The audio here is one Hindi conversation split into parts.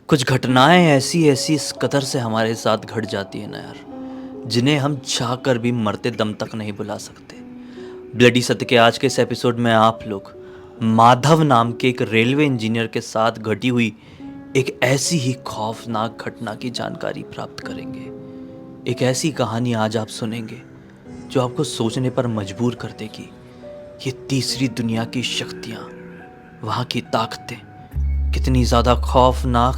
कुछ घटनाएं ऐसी ऐसी इस कदर से हमारे साथ घट जाती है ना यार, जिन्हें हम चाह कर भी मरते दम तक नहीं भुला सकते। ब्लडी सत्य के आज के इस एपिसोड में आप लोग माधव नाम के एक रेलवे इंजीनियर के साथ घटी हुई एक ऐसी ही खौफनाक घटना की जानकारी प्राप्त करेंगे। एक ऐसी कहानी आज आप सुनेंगे जो आपको सोचने पर मजबूर कर देगी। ये तीसरी दुनिया की शक्तियाँ, वहाँ की ताकतें कितनी ज़्यादा खौफनाक,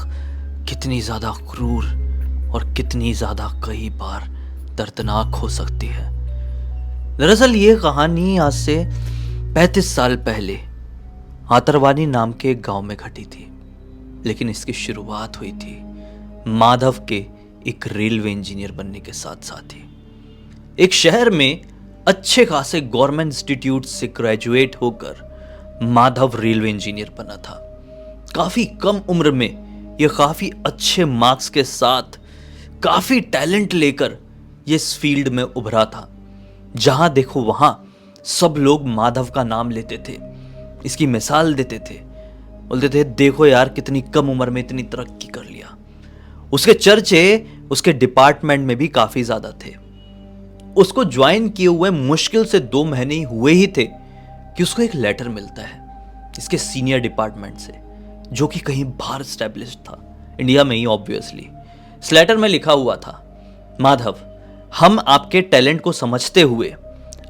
कितनी ज़्यादा क्रूर और कितनी ज़्यादा कई बार दर्दनाक हो सकती है। दरअसल ये कहानी आज से 35 साल पहले आतरवानी नाम के एक गांव में घटी थी, लेकिन इसकी शुरुआत हुई थी माधव के एक रेलवे इंजीनियर बनने के साथ साथ ही। एक शहर में अच्छे खासे गवर्नमेंट इंस्टीट्यूट से ग्रेजुएट होकर माधव रेलवे इंजीनियर बना था। काफी कम उम्र में यह काफी अच्छे मार्क्स के साथ काफी टैलेंट लेकर ये इस फील्ड में उभरा था। जहां देखो वहां सब लोग माधव का नाम लेते थे, इसकी मिसाल देते थे, बोलते थे देखो यार कितनी कम उम्र में इतनी तरक्की कर लिया। उसके चर्चे उसके डिपार्टमेंट में भी काफी ज्यादा थे। उसको ज्वाइन किए हुए मुश्किल से 2 महीने हुए ही थे कि उसको एक लेटर मिलता है इसके सीनियर डिपार्टमेंट से, जो कि कहीं बाहर स्टैब्लिश्ड था, इंडिया में ही ऑब्वियसली। इस लेटर में लिखा हुआ था, माधव, हम आपके टैलेंट को समझते हुए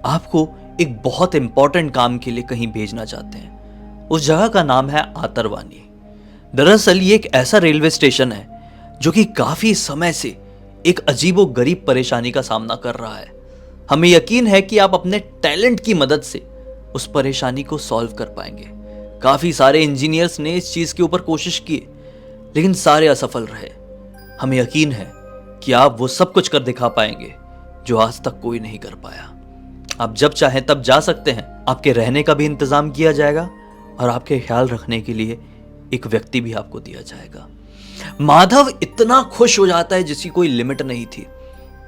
आपको एक बहुत इंपॉर्टेंट काम के लिए कहीं भेजना चाहते हैं। उस जगह का नाम है आतरवानी। दरअसल ये एक ऐसा रेलवे स्टेशन है जो कि काफी समय से एक अजीबो गरीब परेशानी का सामना कर रहा है। हमें यकीन है कि आप अपने टैलेंट की मदद से उस परेशानी को सॉल्व कर पाएंगे। काफी सारे इंजीनियर्स ने इस चीज के ऊपर कोशिश की, लेकिन सारे असफल रहे। हमें यकीन है कि आप वो सब कुछ कर दिखा पाएंगे जो आज तक कोई नहीं कर पाया। आप जब चाहें तब जा सकते हैं, आपके रहने का भी इंतजाम किया जाएगा और आपके ख्याल रखने के लिए एक व्यक्ति भी आपको दिया जाएगा। माधव इतना खुश हो जाता है जिसकी कोई लिमिट नहीं थी,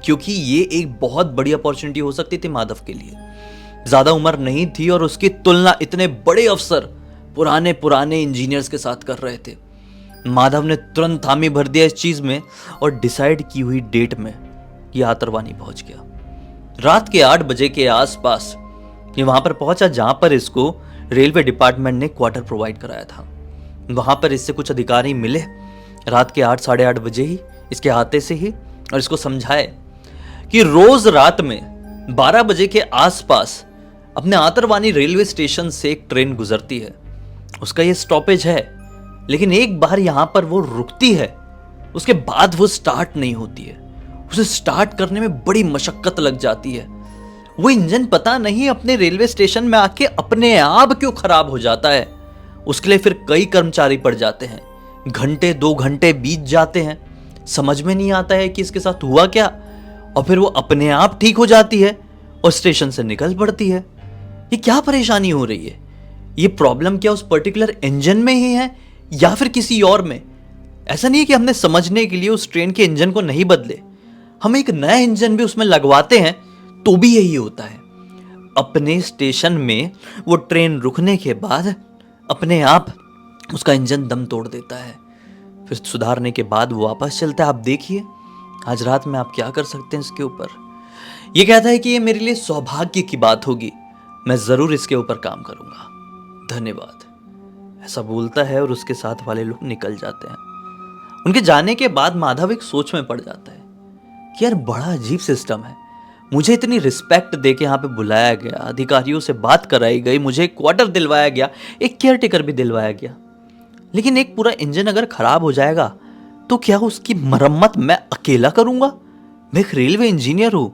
क्योंकि ये एक बहुत बड़ी अपॉर्चुनिटी हो सकती थी माधव के लिए। ज्यादा उम्र नहीं थी और उसकी तुलना इतने बड़े अफसर पुराने इंजीनियर्स के साथ कर रहे थे। माधव ने तुरंत हामी भर दिया इस चीज में और डिसाइड की हुई डेट में ये आतरवानी पहुंच गया। रात के 8 बजे के आसपास ये वहां पर पहुंचा, जहां पर इसको रेलवे डिपार्टमेंट ने क्वार्टर प्रोवाइड कराया था। वहां पर इससे कुछ अधिकारी मिले रात के 8 साढ़े 8 बजे ही इसके आते से ही, और इसको समझाए कि रोज रात में 12 बजे के आसपास अपने आतरवानी रेलवे स्टेशन से एक ट्रेन गुजरती है। उसका ये स्टॉपेज है, लेकिन एक बार यहां पर वो रुकती है, उसके बाद वो स्टार्ट नहीं होती है। उसे स्टार्ट करने में बड़ी मशक्कत लग जाती है। वो इंजन पता नहीं अपने रेलवे स्टेशन में आके अपने आप क्यों खराब हो जाता है। उसके लिए फिर कई कर्मचारी पड़ जाते हैं, घंटे 2 घंटे बीत जाते हैं, समझ में नहीं आता है कि इसके साथ हुआ क्या, और फिर वो अपने आप ठीक हो जाती है और स्टेशन से निकल पड़ती है। ये क्या परेशानी हो रही है? ये प्रॉब्लम क्या उस पर्टिकुलर इंजन में ही है या फिर किसी और में? ऐसा नहीं है कि हमने समझने के लिए उस ट्रेन के इंजन को नहीं बदले, हम एक नया इंजन भी उसमें लगवाते हैं तो भी यही होता है। अपने स्टेशन में वो ट्रेन रुकने के बाद अपने आप उसका इंजन दम तोड़ देता है, फिर सुधारने के बाद वो वापस चलता है। आप देखिए आज रात में आप क्या कर सकते हैं इसके ऊपर। ये कहता है कि ये मेरे लिए सौभाग्य की बात होगी, मैं जरूर इसके ऊपर काम करूंगा, धन्यवाद, ऐसा बोलता है और उसके साथ वाले लोग निकल जाते हैं। उनके जाने के बाद माधव एक सोच में पड़ जाता है कि यार बड़ा अजीब सिस्टम है। मुझे इतनी रिस्पेक्ट दे के यहाँ पे बुलाया गया, अधिकारियों से बात कराई गई, मुझे एक क्वार्टर दिलवाया गया, एक केयरटेकर भी दिलवाया गया, लेकिन एक पूरा इंजन अगर खराब हो जाएगा तो क्या उसकी मरम्मत मैं अकेला करूंगा? मैं एक रेलवे इंजीनियर हूं,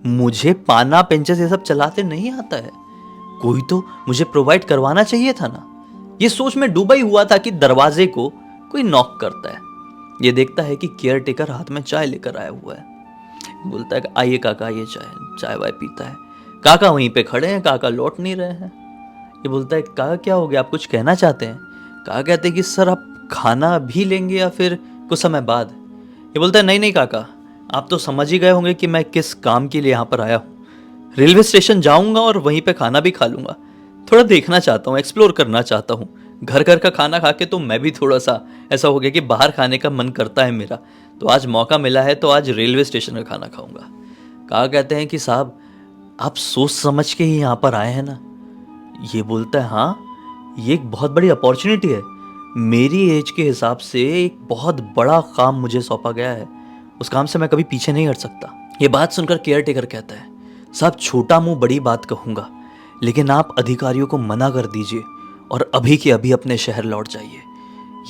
मुझे पाना पेंचेस ये सब चलाते नहीं आता है, कोई तो मुझे प्रोवाइड करवाना चाहिए था ना। ये सोच में डूबा ही हुआ था कि दरवाजे को कोई नॉक करता है। ये देखता है कि केयरटेकर हाथ में चाय लेकर आया हुआ है। बोलता है कि आइए काका, ये चाय वाय पीता है। काका वहीं पे खड़े हैं, काका लौट नहीं रहे हैं। ये बोलता है काका क्या हो गया, आप कुछ कहना चाहते हैं? काका कहते हैं कि सर आप खाना भी लेंगे या फिर कुछ समय बाद? ये बोलता है नहीं काका, आप तो समझ ही गए होंगे कि मैं किस काम के लिए यहाँ पर आया हूँ। रेलवे स्टेशन जाऊंगा और वहीं पे खाना भी खा लूंगा, थोड़ा देखना चाहता हूँ, एक्सप्लोर करना चाहता हूँ, घर घर का खाना खा के तो मैं भी थोड़ा सा ऐसा हो गया कि बाहर खाने का मन करता है मेरा। तो आज मौका मिला है तो आज रेलवे स्टेशन का खाना खाऊंगा। कहा कहते हैं कि साहब आप सोच समझ के ही यहाँ पर आए हैं ना। ये बोलता है हाँ, ये एक बहुत बड़ी अपॉर्चुनिटी है। मेरी एज के हिसाब से एक बहुत बड़ा काम मुझे सौंपा गया है, उस काम से मैं कभी पीछे नहीं हट सकता। ये बात सुनकर केयर टेकर कहता है साहब छोटा मुंह बड़ी बात कहूँगा, लेकिन आप अधिकारियों को मना कर दीजिए और अभी के अभी अपने शहर लौट जाइए।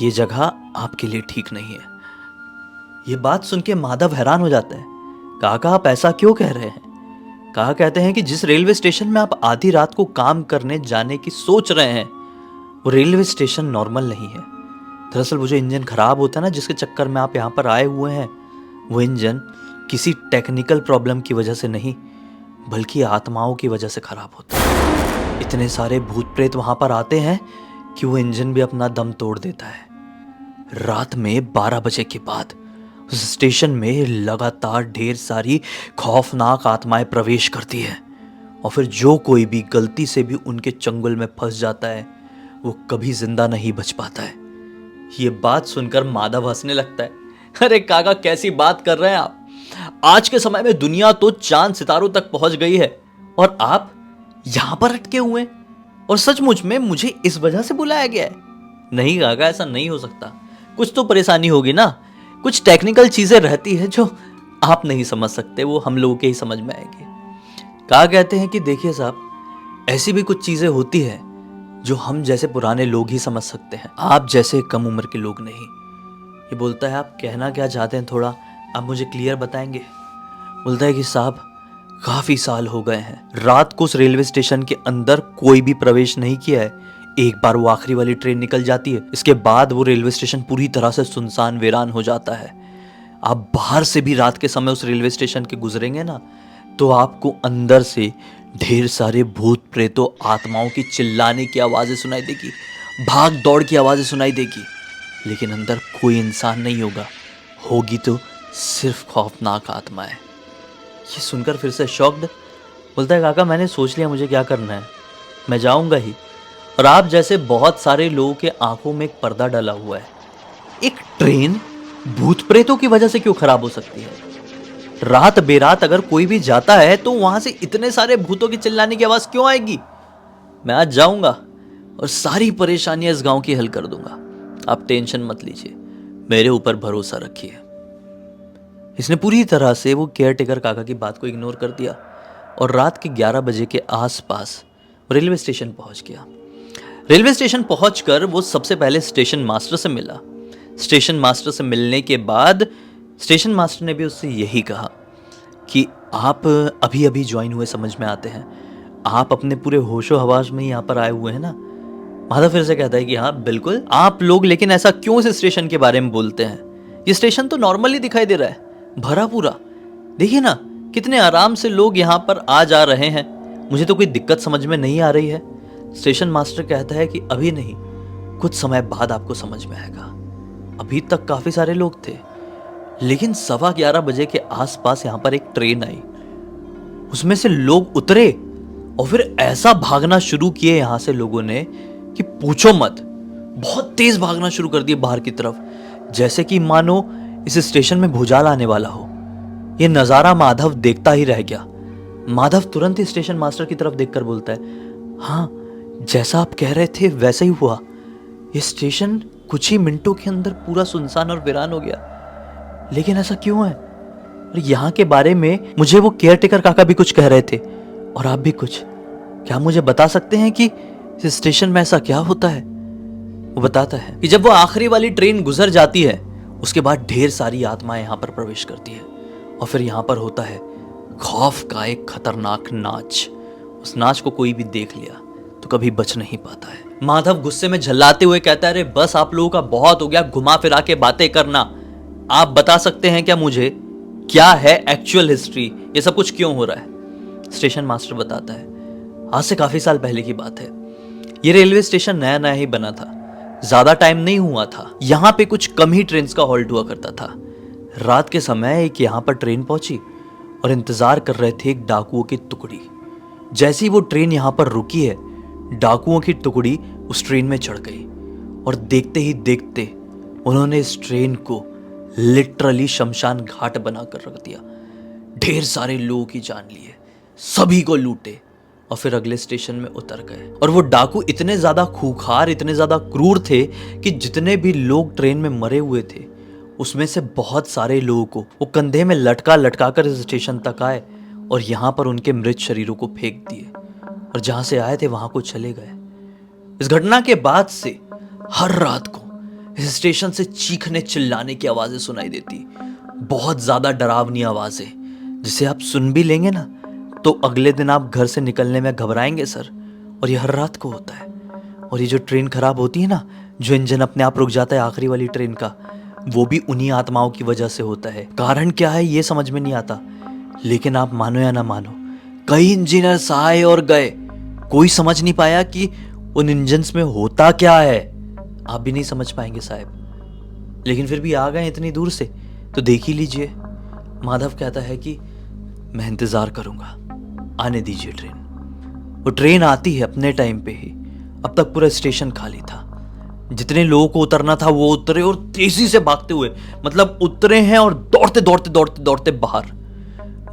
ये जगह आपके लिए ठीक नहीं है। ये बात सुन के माधव हैरान हो जाता है। काका आप ऐसा क्यों कह रहे हैं? कहा कहते हैं कि जिस रेलवे स्टेशन में आप आधी रात को काम करने जाने की सोच रहे हैं वो रेलवे स्टेशन नॉर्मल नहीं है। दरअसल वो जो इंजन खराब होता है ना, जिसके चक्कर में आप यहाँ पर आए हुए हैं, वो इंजन किसी टेक्निकल प्रॉब्लम की वजह से नहीं बल्कि आत्माओं की वजह से खराब होता है। इतने सारे भूत प्रेत वहां पर आते हैं कि वो इंजन भी अपना दम तोड़ देता है। रात में 12 बजे के बाद उस स्टेशन में लगातार ढेर सारी खौफनाक आत्माएं प्रवेश करती है और फिर जो कोई भी गलती से भी उनके चंगुल में फंस जाता है वो कभी जिंदा नहीं बच पाता है। ये बात सुनकर माधव हंसने लगता है। अरे काका कैसी बात कर रहे हैं आप? आज के समय में दुनिया तो चांद सितारों तक पहुंच गई है और आप यहां पर अटके हुए हैं और सचमुच में मुझे इस वजह से बुलाया गया है। नहीं काका ऐसा नहीं हो सकता, कुछ तो परेशानी होगी ना, कुछ टेक्निकल चीजें रहती है जो आप नहीं समझ सकते, वो हम लोगों के ही समझ में आएगी। कहा कहते हैं कि देखिए साहब ऐसी भी कुछ चीजें होती है जो हम जैसे पुराने लोग ही समझ सकते हैं, आप जैसे कम उम्र के लोग नहीं। ये बोलता है आप कहना क्या चाहते हैं, थोड़ा आप मुझे क्लियर बताएंगे? बोलता है कि साहब काफी साल हो गए हैं, रात को उस रेलवे स्टेशन के अंदर कोई भी प्रवेश नहीं किया है। एक बार वो आखिरी वाली ट्रेन निकल जाती है, इसके बाद वो रेलवे स्टेशन पूरी तरह से सुनसान वीरान हो जाता है। आप बाहर से भी रात के समय उस रेलवे स्टेशन के गुजरेंगे ना तो आपको अंदर से ढेर सारे भूत प्रेतों आत्माओं की चिल्लाने की आवाजें सुनाई देगी, भाग दौड़ की आवाजें सुनाई देगी, लेकिन अंदर कोई इंसान नहीं होगा, होगी तो सिर्फ खौफनाक आत्माएं। ये सुनकर फिर से शॉक्ड बोलता है काका मैंने सोच लिया मुझे क्या करना है, मैं जाऊंगा ही। और आप जैसे बहुत सारे लोगों के आंखों में एक पर्दा डला हुआ है। एक ट्रेन भूत प्रेतों की वजह से क्यों खराब हो सकती है? रात बेरात अगर कोई भी जाता है तो वहां से इतने सारे भूतों की चिल्लाने की आवाज क्यों आएगी? मैं आज जाऊंगा और सारी परेशानियां इस गांव की हल कर दूंगा। आप टेंशन मत लीजिए, मेरे ऊपर भरोसा रखिए। इसने पूरी तरह से वो केयर टेकर काका की बात को इग्नोर कर दिया और रात के 11 बजे के आसपास रेलवे स्टेशन पहुंच गया। रेलवे स्टेशन पहुंचकर वो सबसे पहले स्टेशन मास्टर से मिला। स्टेशन मास्टर से मिलने के बाद स्टेशन मास्टर ने भी उससे यही कहा कि आप अभी अभी ज्वाइन हुए समझ में आते हैं, आप अपने पूरे होशो हवास में यहाँ पर आए हुए हैं ना। माधव फिर से कहता है कि हाँ बिल्कुल, आप लोग लेकिन ऐसा क्यों इस स्टेशन के बारे में बोलते हैं? ये स्टेशन तो नॉर्मली दिखाई दे रहा है, भरा पूरा, देखिए ना कितने आराम से लोग यहाँ पर आ जा रहे हैं, मुझे तो कोई दिक्कत समझ में नहीं आ रही है। स्टेशन मास्टर कहता है कि अभी नहीं, कुछ समय बाद आपको समझ में आएगा। अभी तक काफी सारे लोग थे, लेकिन 11:15 बजे के आसपास यहाँ पर एक ट्रेन आई, उसमें से लोग उतरे और फिर ऐसा भागना शुरू किए यहाँ से लोगों ने कि पूछो मत। बहुत तेज भागना शुरू कर दिए बाहर की तरफ, जैसे कि मानो इस स्टेशन में भूचाल आने वाला हो। यह नजारा माधव देखता ही रह गया। माधव तुरंत ही स्टेशन मास्टर की तरफ देखकर बोलता है हाँ जैसा आप कह रहे थे वैसा ही हुआ, ये स्टेशन कुछ ही मिनटों के अंदर पूरा सुनसान और वीरान हो गया। लेकिन ऐसा क्यों है? और यहाँ के बारे में मुझे वो केयर टेकर काका भी कुछ कह रहे थे और आप भी कुछ। क्या मुझे बता सकते हैं कि इस स्टेशन में ऐसा क्या होता है? वो बताता है कि जब वो आखिरी वाली ट्रेन गुजर जाती है उसके बाद ढेर सारी आत्माएं यहाँ पर प्रवेश करती है और फिर यहाँ पर होता है खौफ का एक खतरनाक नाच। उस नाच को कोई भी देख लिया तो कभी बच नहीं पाता है। माधव गुस्से में झल्लाते हुए कहता है अरे बस आप लोगों का बहुत हो गया घुमा फिरा के बातें करना। आप बता सकते हैं क्या मुझे क्या है एक्चुअल हिस्ट्री, ये सब कुछ क्यों हो रहा है? स्टेशन मास्टर बताता है आज से काफी साल पहले की बात है, ये रेलवे स्टेशन नया नया ही बना था, ज्यादा टाइम नहीं हुआ था। यहाँ पे कुछ कम ही ट्रेन का हॉल्ट हुआ करता था। रात के समय एक यहाँ पर ट्रेन पहुंची और इंतजार कर रहे थे एक डाकुओं की टुकड़ी। जैसी वो ट्रेन यहाँ पर रुकी है, डाकुओं की टुकड़ी उस ट्रेन में चढ़ गई और देखते ही देखते उन्होंने इस ट्रेन को लिटरली शमशान घाट बनाकर रख दिया। ढेर सारे लोगों की जान लिए, सभी को लूटे और फिर अगले स्टेशन में उतर गए। और वो डाकू इतने ज्यादा खूंखार, इतने ज्यादा क्रूर थे कि जितने भी लोग ट्रेन में मरे हुए थे उसमें से बहुत सारे लोगों को वो कंधे में लटका लटका कर इस स्टेशन तक आए और यहाँ पर उनके मृत शरीरों को फेंक दिए और जहां से आए थे वहां को चले गए। इस घटना के बाद से हर रात को इस स्टेशन से चीखने चिल्लाने की आवाजें सुनाई देती, बहुत ज्यादा डरावनी आवाजें, जिसे आप सुन भी लेंगे ना तो अगले दिन आप घर से निकलने में घबराएंगे सर। और ये हर रात को होता है। और ये जो ट्रेन खराब होती है ना, जो इंजन अपने आप रुक जाता है आखिरी वाली ट्रेन का, वो भी उन्हीं आत्माओं की वजह से होता है। कारण क्या है ये समझ में नहीं आता, लेकिन आप मानो या ना मानो कई इंजीनियर्स आए और गए, कोई समझ नहीं पाया कि उन इंजन्स में होता क्या है। आप भी नहीं समझ पाएंगे साहब, लेकिन फिर भी आ गए इतनी दूर से तो देख ही लीजिए। माधव कहता है कि मैं इंतजार करूंगा, आने दीजिए ट्रेन। वो ट्रेन आती है अपने टाइम पे ही। अब तक पूरा स्टेशन खाली था, जितने लोगों को उतरना था वो उतरे और तेजी से भागते हुए, मतलब उतरे हैं और दौड़ते दौड़ते दौड़ते दौड़ते बाहर।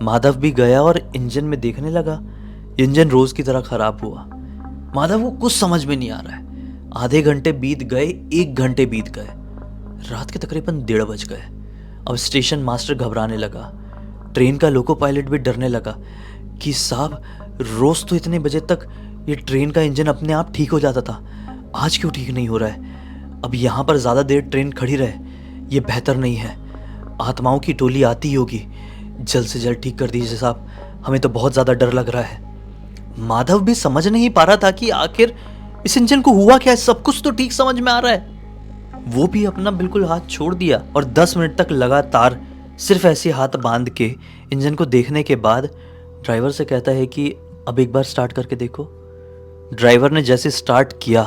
माधव भी गया और इंजन में देखने लगा। इंजन रोज की तरह खराब हुआ। माधव को कुछ समझ में नहीं आ रहा है। आधे घंटे बीत गए, 1 घंटे बीत गए, रात के तकरीबन 1:30 बज गए। अब स्टेशन मास्टर घबराने लगा, ट्रेन का लोको पायलट भी डरने लगा कि साहब रोज तो इतने बजे तक ये ट्रेन का इंजन अपने आप ठीक हो जाता था, आज क्यों ठीक नहीं हो रहा है। अब यहाँ पर ज़्यादा देर ट्रेन खड़ी रहे ये बेहतर नहीं है। आत्माओं की टोली आती ही होगी, जल्द से जल्द ठीक कर दीजिए साहब, हमें तो बहुत ज़्यादा डर लग रहा है। माधव भी समझ नहीं पा रहा था कि आखिर इस इंजन को हुआ क्या है। सब कुछ तो ठीक समझ में आ रहा है। वो भी अपना बिल्कुल हाथ छोड़ दिया और 10 मिनट तक लगातार सिर्फ ऐसे हाथ बांध के इंजन को देखने के बाद ड्राइवर से कहता है कि अब एक बार स्टार्ट करके देखो। ड्राइवर ने जैसे स्टार्ट किया,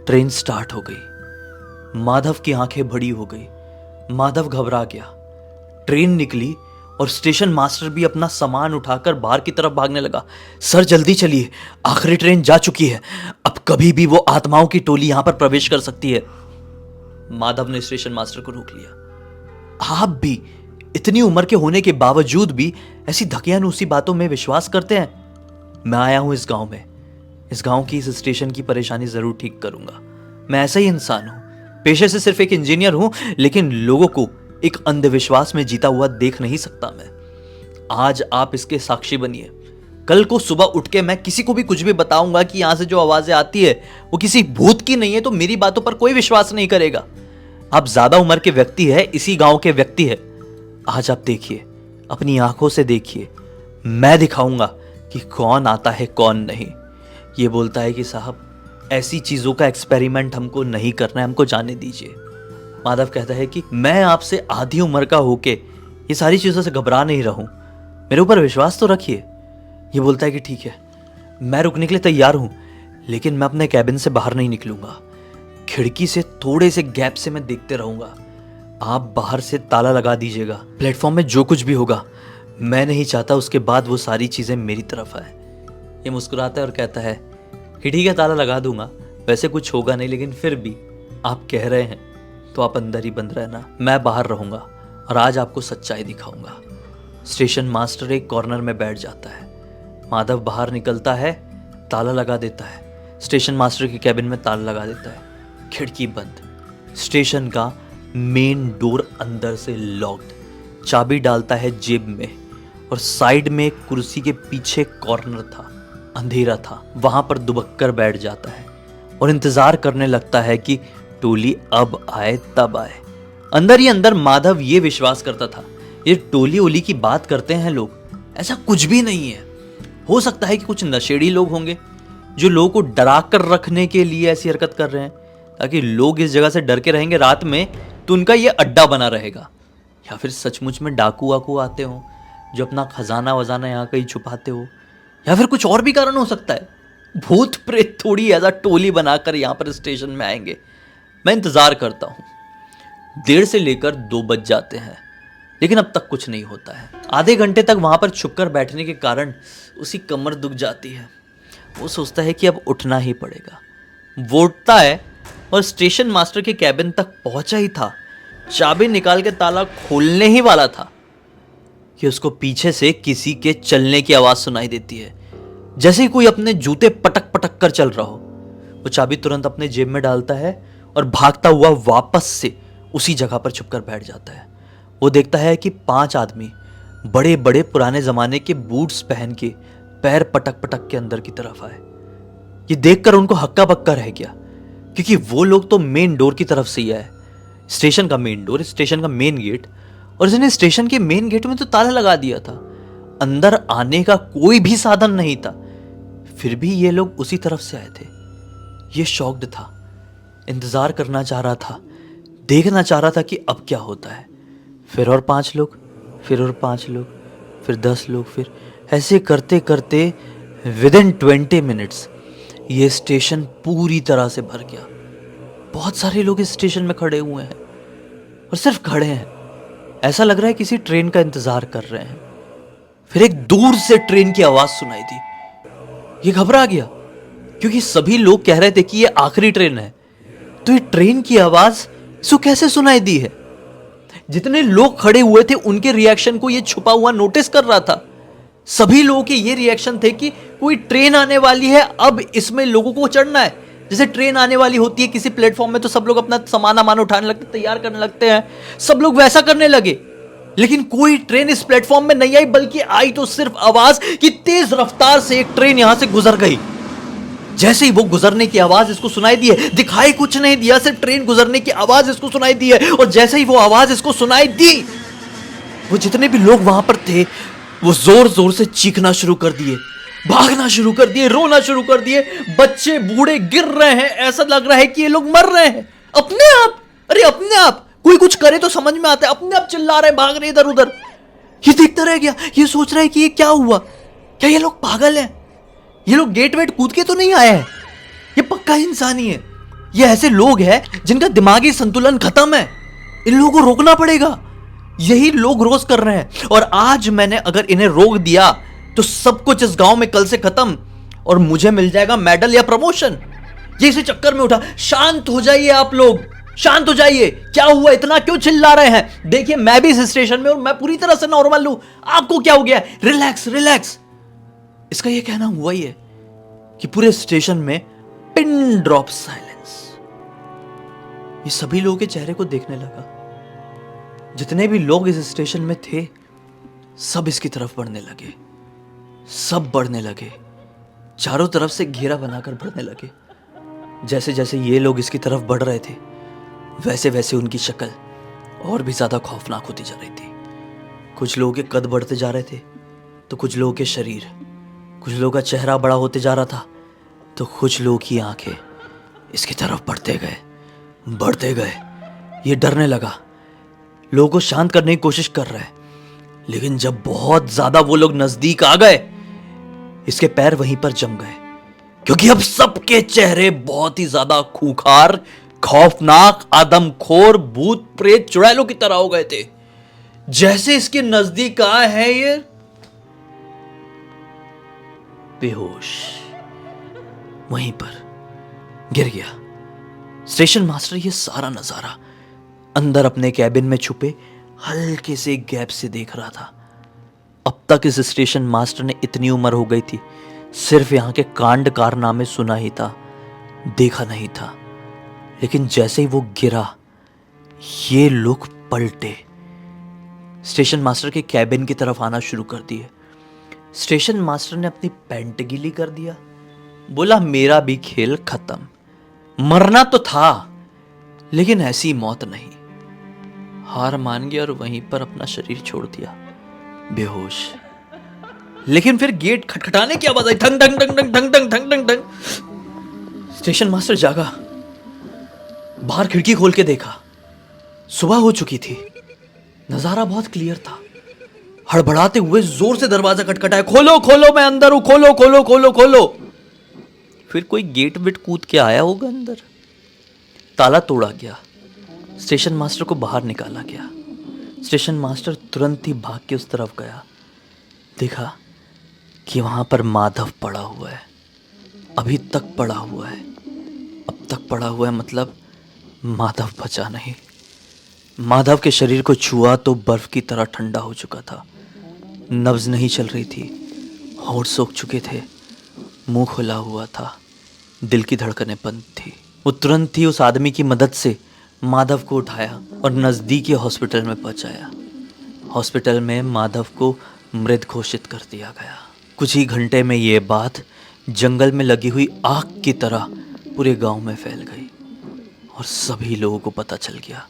ट्रेन स्टार्ट हो गई। माधव की आंखें बड़ी हो गई, माधव घबरा गया। ट्रेन निकली और स्टेशन मास्टर भी अपना सामान उठाकर बाहर की तरफ भागने लगा। सर जल्दी चलिए, आखिरी ट्रेन जा चुकी है, अब कभी भी वो आत्माओं की टोली यहां पर प्रवेश कर सकती है। माधव ने स्टेशन मास्टर को रोक लिया। आप भी इतनी उम्र के होने के बावजूद भी ऐसी धकियानुसी बातों में विश्वास करते हैं? मैं आया हूं इस गांव में, इस गांव की इस स्टेशन की परेशानी जरूर ठीक करूंगा। मैं ऐसा ही इंसान हूं, पेशे से सिर्फ एक इंजीनियर हूं, लेकिन लोगों को एक अंधविश्वास में जीता हुआ देख नहीं सकता मैं। आज आप इसके साक्षी बनिए। कल को सुबह उठ के मैं किसी को भी कुछ भी बताऊंगा कि यहां से जो आवाजें आती है वो किसी भूत की नहीं है, तो मेरी बातों पर कोई विश्वास नहीं करेगा। आप ज्यादा उम्र के व्यक्ति है, इसी गांव के व्यक्ति है। आज आप देखिए, अपनी आंखों से देखिए, मैं दिखाऊंगा कि कौन आता है कौन नहीं। ये बोलता है कि साहब ऐसी चीजों का एक्सपेरिमेंट हमको नहीं करना है, हमको जाने दीजिए। माधव कहता है कि मैं आपसे आधी उम्र का होके ये सारी चीजों से घबरा नहीं रहा हूं, मेरे ऊपर विश्वास तो रखिए। ये बोलता है कि ठीक है, मैं रुकने के लिए तैयार हूं, लेकिन मैं अपने कैबिन से बाहर नहीं निकलूंगा। खिड़की से थोड़े से गैप से मैं देखते रहूंगा। आप बाहर से ताला लगा दीजिएगा। प्लेटफॉर्म में जो कुछ भी होगा, मैं नहीं चाहता उसके बाद वो सारी चीजें मेरी तरफ आए। ये मुस्कुराता है और कहता है कि ठीक है, ताला लगा दूंगा, वैसे कुछ होगा नहीं, लेकिन फिर भी आप कह रहे हैं तो आप अंदर ही बंद रहना, मैं बाहर रहूंगा और आज आपको सच्चाई दिखाऊंगा। स्टेशन मास्टर एक कॉर्नर में बैठ जाता है। माधव बाहर निकलता है, ताला लगा देता है, स्टेशन मास्टर के कैबिन में ताला लगा देता है। खिड़की बंद, स्टेशन का मेन डोर अंदर से लॉक्ड। चाबी डालता है जेब में और साइड में एक कुर्सी के पीछे कॉर्नर था, अंधेरा था, वहां पर दुबक्कर बैठ जाता है और इंतजार करने लगता है कि टोली अब आए तब आए। अंदर ही अंदर माधव ये विश्वास करता था ये टोली ओली की बात करते हैं लोग, ऐसा कुछ भी नहीं है। हो सकता है कि कुछ नशेड़ी लोग होंगे जो लोगों को डरा कर रखने के लिए ऐसी हरकत कर रहे हैं, ताकि लोग इस जगह से डर के रहेंगे रात में तो उनका ये अड्डा बना रहेगा। या फिर सचमुच में डाकू वाकू आते हो जो अपना खजाना वजाना यहाँ कहीं छुपाते हो, या फिर कुछ और भी कारण हो सकता है। भूत प्रेत थोड़ी ऐसा टोली बनाकर यहाँ पर स्टेशन में आएंगे। मैं इंतजार करता हूँ। 1:30 से लेकर 2 बज जाते हैं, लेकिन अब तक कुछ नहीं होता है। आधे घंटे तक वहां पर छुपकर बैठने के कारण उसी कमर दुख जाती है। वो सोचता है कि अब उठना ही पड़ेगा। वो उठता है और स्टेशन मास्टर के कैबिन तक पहुंचा ही था, चाबी निकाल के ताला खोलने ही वाला था कि उसको पीछे से किसी के चलने की आवाज सुनाई देती है, जैसे ही कोई अपने जूते पटक पटक कर चल रहा हो। वो चाबी तुरंत अपने जेब में डालता है और भागता हुआ वापस से उसी जगह पर छुपकर बैठ जाता है। वो देखता है कि 5 आदमी बड़े बड़े पुराने जमाने के बूट्स पहन के पैर पटक पटक के अंदर की तरफ आए। ये देखकर उनको हक्का बक्का रह गया, क्योंकि वो लोग तो मेन डोर की तरफ से ही आए, स्टेशन का मेन डोर, स्टेशन का मेन गेट, और इसने स्टेशन के मेन गेट में तो ताला लगा दिया था, अंदर आने का कोई भी साधन नहीं था। फिर भी ये लोग उसी तरफ से आए थे। ये शॉक्ड था, इंतजार करना चाह रहा था, देखना चाह रहा था कि अब क्या होता है। फिर और 5 लोग, फिर और 5 लोग, फिर 10 लोग, फिर ऐसे करते करते विदिन 20 मिनट्स ये स्टेशन पूरी तरह से भर गया। बहुत सारे लोग इस स्टेशन में खड़े हुए हैं और सिर्फ खड़े हैं, ऐसा लग रहा है किसी ट्रेन का इंतजार कर रहे हैं। फिर एक दूर से ट्रेन की आवाज सुनाई दी। ये घबरा गया, क्योंकि सभी लोग कह रहे थे कि ये आखिरी ट्रेन है, तो ये ट्रेन की आवाज इसको कैसे सुनाई दी है। जितने लोग खड़े हुए थे उनके रिएक्शन को ये छुपा हुआ नोटिस कर रहा था। सभी लोगों के ये रिएक्शन थे कि कोई ट्रेन आने वाली है, अब इसमें लोगों को चढ़ना है। जैसे ट्रेन आने वाली होती है किसी प्लेटफॉर्म में तो सब लोग अपना सामान उठाने लगते, तैयार करने लगते हैं, सब लोग वैसा करने लगे। लेकिन कोई ट्रेन इस प्लेटफॉर्म में नहीं आई, बल्कि आई तो सिर्फ आवाज कि तेज रफ्तार से एक ट्रेन यहां से गुजर गई। जैसे ही वो गुजरने की आवाज इसको सुनाई दी है, दिखाई कुछ नहीं दिया, सिर्फ ट्रेन गुजरने की आवाज इसको सुनाई दी है। और जैसे ही वो आवाज इसको सुनाई दी, वो जितने भी लोग वहां पर थे वो जोर जोर से चीखना शुरू कर दिए, भागना शुरू कर दिए, रोना शुरू कर दिए। बच्चे बूढ़े गिर रहे हैं, ऐसा लग रहा है कि ये लोग मर रहे हैं अपने आप। अरे अपने आप, कोई कुछ करे तो समझ में आता है, अपने आप चिल्ला रहे हैं, भाग रहे इधर उधर। ये देखता रह गया, ये सोच रहा है कि ये क्या हुआ, क्या ये लोग पागल हैं, ये लोग गेट वेट कूद के तो नहीं आए हैं, ये पक्का इंसानी है, ये ऐसे लोग हैं जिनका दिमागी संतुलन खत्म है, इन लोगों को रोकना पड़ेगा। यही लोग रोज कर रहे हैं, और आज मैंने अगर इन्हें रोक दिया तो सब कुछ इस गांव में कल से खत्म, और मुझे मिल जाएगा मेडल या प्रमोशन। ये इसी चक्कर में उठा। शांत हो जाइए आप लोग, शांत हो जाइए। क्या हुआ, इतना क्यों चिल्ला रहे हैं? देखिए मैं भी इस स्टेशन में और मैं पूरी तरह से नॉर्मल हूं, आपको क्या हो गया? Relax relax. इसका यह कहना हुआ ही है कि पूरे स्टेशन में पिन ड्रॉप साइलेंस। ये सभी लोगों के चेहरे को देखने लगा। जितने भी लोग इस स्टेशन में थे सब इसकी तरफ बढ़ने लगे, सब बढ़ने लगे, चारों तरफ से घेरा बनाकर बढ़ने लगे। जैसे जैसे ये लोग इसकी तरफ बढ़ रहे थे वैसे वैसे उनकी शक्ल और भी ज्यादा खौफनाक होती जा रही थी। कुछ लोगों के कद बढ़ते जा रहे थे तो कुछ लोगों के शरीर, कुछ लोगों का चेहरा बड़ा होते जा रहा था तो कुछ लोगों की आंखें इसकी तरफ बढ़ते गए। ये डरने लगा, लोगों को शांत करने की कोशिश कर रहा है, लेकिन जब बहुत ज्यादा वो लोग नजदीक आ गए इसके पैर वहीं पर जम गए, क्योंकि अब सबके चेहरे बहुत ही ज्यादा खूंखार, खौफनाक, आदमखोर, भूत प्रेत, चुड़ैलों की तरह हो गए थे। जैसे इसके नजदीक आए हैं ये बेहोश वहीं पर गिर गया। स्टेशन मास्टर ये सारा नजारा अंदर अपने कैबिन में छुपे हल्के से गैप से देख रहा था। अब तक इस स्टेशन मास्टर ने इतनी उम्र हो गई थी, सिर्फ यहां के कांड कारनामे सुना ही था, देखा नहीं था। लेकिन जैसे ही वो गिरा ये लोग पलटे, स्टेशन मास्टर के कैबिन की तरफ आना शुरू कर दिए। स्टेशन मास्टर ने अपनी पैंट गीली कर दिया, बोला मेरा भी खेल खत्म, मरना तो था लेकिन ऐसी मौत नहीं। हार मान गया और वहीं पर अपना शरीर छोड़ दिया बेहोश। लेकिन फिर गेट खटखटाने की आवाज आई, ठंग ठंग ठंग ठंग ठंग ठंग ठंग ठंग ठंग। स्टेशन मास्टर जागा, बाहर खिड़की खोल के देखा, सुबह हो चुकी थी, नजारा बहुत क्लियर था। हड़बड़ाते हुए जोर से दरवाजा खटखटाया, खोलो खोलो मैं अंदर हूं, खोलो खोलो खोलो खोलो। फिर कोई गेट वेट कूद के आया होगा अंदर, ताला तोड़ा गया, स्टेशन मास्टर को बाहर निकाला गया। स्टेशन मास्टर तुरंत ही भाग के उस तरफ गया, देखा कि वहां पर माधव पड़ा हुआ है, अभी तक पड़ा हुआ है। अब तक पड़ा हुआ है, मतलब माधव बचा नहीं। माधव के शरीर को छुआ तो बर्फ की तरह ठंडा हो चुका था। नब्ज नहीं चल रही थी, होंठ सूख चुके थे, मुंह खुला हुआ था, दिल की धड़कनें बंद थी। वो तुरंत ही उस आदमी की मदद से माधव को उठाया और नज़दीकी हॉस्पिटल में पहुंचाया। हॉस्पिटल में माधव को मृत घोषित कर दिया गया। कुछ ही घंटे में ये बात जंगल में लगी हुई आग की तरह पूरे गांव में फैल गई और सभी लोगों को पता चल गया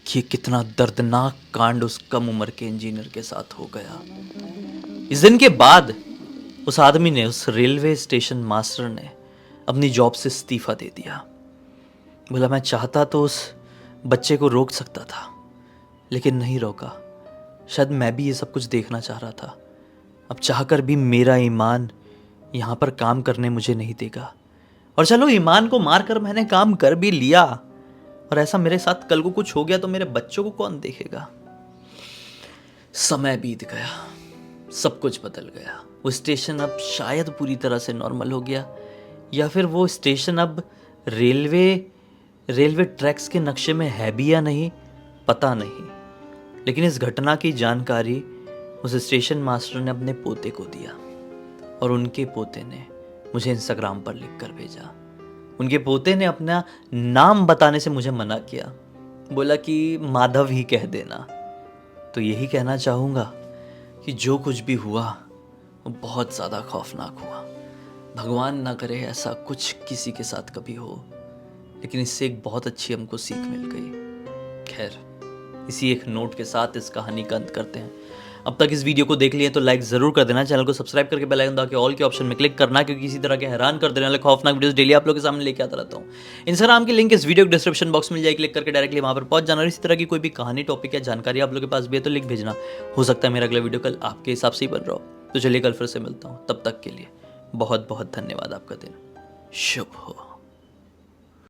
कि कितना दर्दनाक कांड उस कम उम्र के इंजीनियर के साथ हो गया। इस दिन के बाद उस आदमी ने, उस रेलवे स्टेशन मास्टर ने अपनी जॉब से इस्तीफा दे दिया। बोला मैं चाहता तो उस बच्चे को रोक सकता था, लेकिन नहीं रोका। शायद मैं भी ये सब कुछ देखना चाह रहा था। अब चाहकर भी मेरा ईमान यहाँ पर काम करने मुझे नहीं देगा। और चलो, ईमान को मारकर मैंने काम कर भी लिया, और ऐसा मेरे साथ कल को कुछ हो गया तो मेरे बच्चों को कौन देखेगा। समय बीत गया, सब कुछ बदल गया। वो स्टेशन अब शायद पूरी तरह से नॉर्मल हो गया, या फिर वो स्टेशन अब रेलवे ट्रैक्स के नक्शे में है भी या नहीं, पता नहीं। लेकिन इस घटना की जानकारी उस स्टेशन मास्टर ने अपने पोते को दिया, और उनके पोते ने मुझे इंस्टाग्राम पर लिख कर भेजा। उनके पोते ने अपना नाम बताने से मुझे मना किया, बोला कि माधव ही कह देना। तो यही कहना चाहूँगा कि जो कुछ भी हुआ वो बहुत ज़्यादा खौफनाक हुआ। भगवान ना करे ऐसा कुछ किसी के साथ कभी हो, लेकिन इससे एक बहुत अच्छी हमको सीख मिल गई। खैर, इसी एक नोट के साथ इस कहानी का अंत करते हैं। अब तक इस वीडियो को देख लिए तो लाइक ज़रूर कर देना, चैनल को सब्सक्राइब करके बेल आइकन दबा के ऑल के ऑप्शन में क्लिक करना, क्योंकि इसी तरह के हैरान कर देने वाले खौफनाक वीडियोस डेली आप लोग के सामने लेके आता रहता हूँ। इंस्टाग्राम की लिंक इस वीडियो के डिस्क्रिप्शन बॉक्स में जाए, क्लिक करके डायरेक्टली वहाँ पर पहुंच जाना। और इसी तरह की कोई भी कहानी, टॉपिक या जानकारी आप लोग के पास भी है तो लिख भेजना। हो सकता है मेरा अगला वीडियो कल आपके हिसाब से ही बन रहा हो। तो चलिए, कल फिर से मिलता हूँ। तब तक के लिए बहुत बहुत धन्यवाद। आपका दिन शुभ हो।